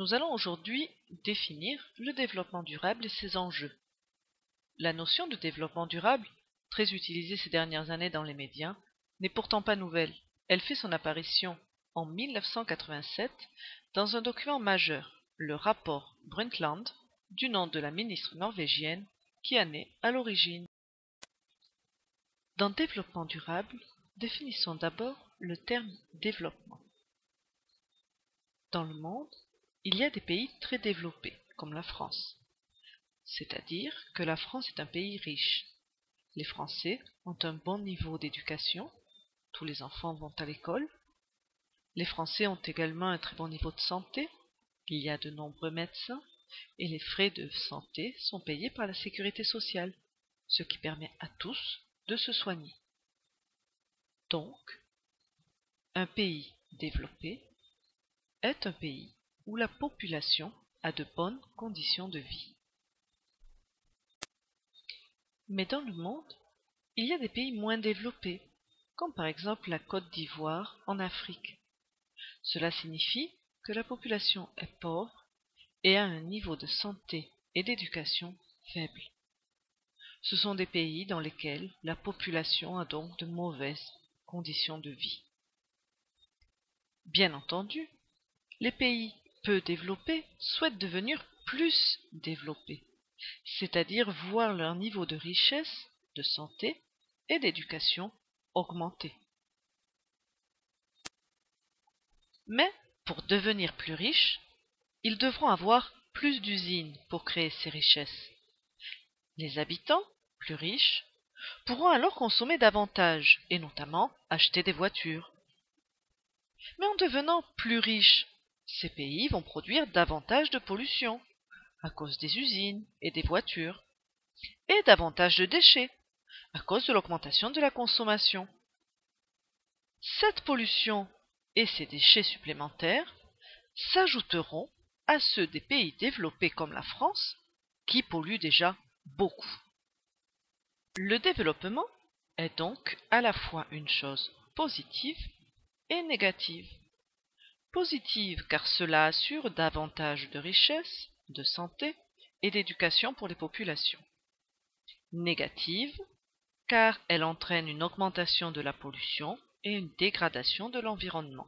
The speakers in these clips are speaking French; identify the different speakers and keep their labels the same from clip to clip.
Speaker 1: Nous allons aujourd'hui définir le développement durable et ses enjeux. La notion de développement durable, très utilisée ces dernières années dans les médias, n'est pourtant pas nouvelle. Elle fait son apparition en 1987 dans un document majeur, le rapport Brundtland, du nom de la ministre norvégienne qui en est à l'origine. Dans développement durable, définissons d'abord le terme développement. Dans le monde, il y a des pays très développés, comme la France. C'est-à-dire que la France est un pays riche. Les Français ont un bon niveau d'éducation, tous les enfants vont à l'école. Les Français ont également un très bon niveau de santé, il y a de nombreux médecins, et les frais de santé sont payés par la sécurité sociale, ce qui permet à tous de se soigner. Donc, un pays développé est un pays où la population a de bonnes conditions de vie. Mais dans le monde, il y a des pays moins développés, comme par exemple la Côte d'Ivoire en Afrique. Cela signifie que la population est pauvre et a un niveau de santé et d'éducation faible. Ce sont des pays dans lesquels la population a donc de mauvaises conditions de vie. Bien entendu, les pays peu développés souhaitent devenir plus développés, c'est-à-dire voir leur niveau de richesse, de santé et d'éducation augmenter. Mais pour devenir plus riches, ils devront avoir plus d'usines pour créer ces richesses. Les habitants, plus riches, pourront alors consommer davantage et notamment acheter des voitures. Mais en devenant plus riches, ces pays vont produire davantage de pollution à cause des usines et des voitures, et davantage de déchets à cause de l'augmentation de la consommation. Cette pollution et ces déchets supplémentaires s'ajouteront à ceux des pays développés comme la France, qui polluent déjà beaucoup. Le développement est donc à la fois une chose positive et négative. Positive car cela assure davantage de richesse, de santé et d'éducation pour les populations. Négative car elle entraîne une augmentation de la pollution et une dégradation de l'environnement.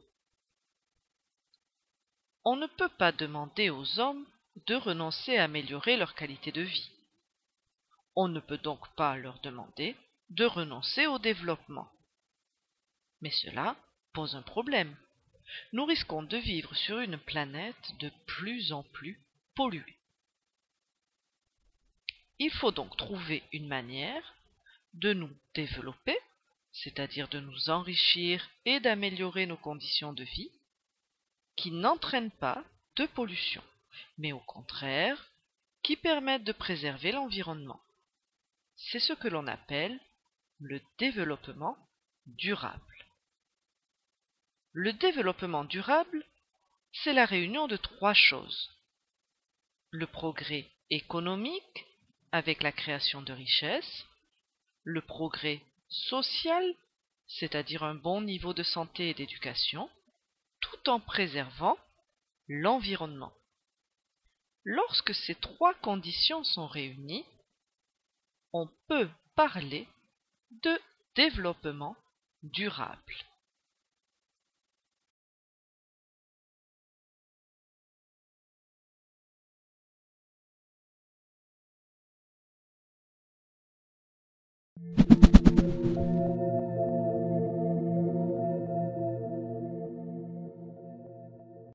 Speaker 1: On ne peut pas demander aux hommes de renoncer à améliorer leur qualité de vie. On ne peut donc pas leur demander de renoncer au développement. Mais cela pose un problème. Nous risquons de vivre sur une planète de plus en plus polluée. Il faut donc trouver une manière de nous développer, c'est-à-dire de nous enrichir et d'améliorer nos conditions de vie, qui n'entraînent pas de pollution, mais au contraire, qui permettent de préserver l'environnement. C'est ce que l'on appelle le développement durable. Le développement durable, c'est la réunion de trois choses. Le progrès économique, avec la création de richesses, le progrès social, c'est-à-dire un bon niveau de santé et d'éducation, tout en préservant l'environnement. Lorsque ces trois conditions sont réunies, on peut parler de développement durable.